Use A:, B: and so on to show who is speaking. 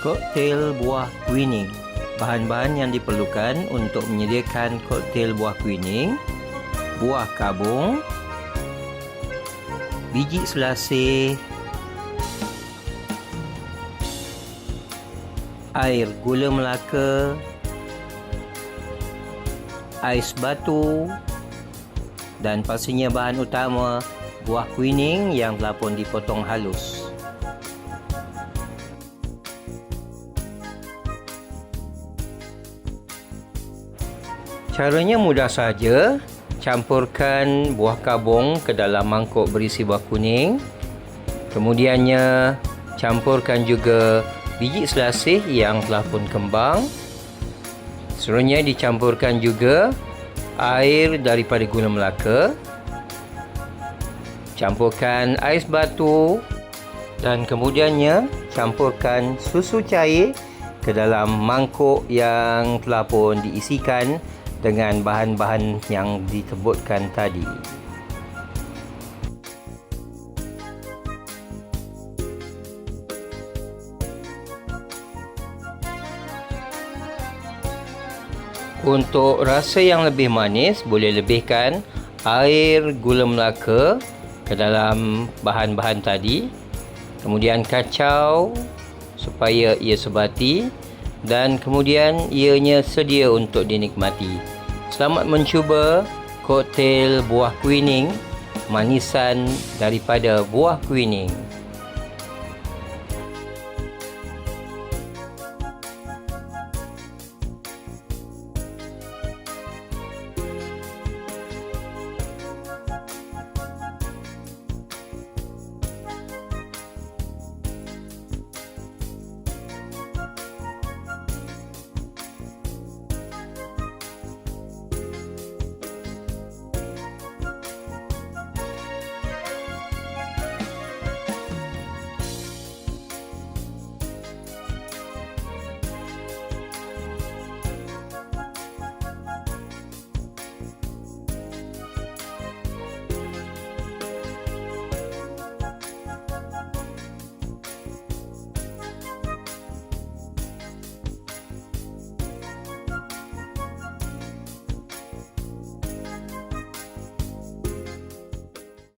A: Koktail buah kuining. Bahan-bahan yang diperlukan untuk menyediakan koktail buah kuining: buah kabung, biji selasih, air gula melaka, ais batu, dan pastinya bahan utama buah kuining yang telah pun dipotong halus. Caranya mudah saja. Campurkan buah kabung ke dalam mangkuk berisi buah kuning. Kemudiannya campurkan juga biji selasih yang telah pun kembang. Seterusnya dicampurkan juga air daripada gula melaka. Campurkan ais batu dan kemudiannya campurkan susu cair ke dalam mangkuk yang telah pun diisikan dengan bahan-bahan yang disebutkan tadi. Untuk rasa yang lebih manis, boleh lebihkan air gula melaka ke dalam bahan-bahan tadi. Kemudian kacau supaya ia sebati. Dan kemudian ianya sedia untuk dinikmati. Selamat mencuba koktail buah kuining, manisan daripada buah kuining.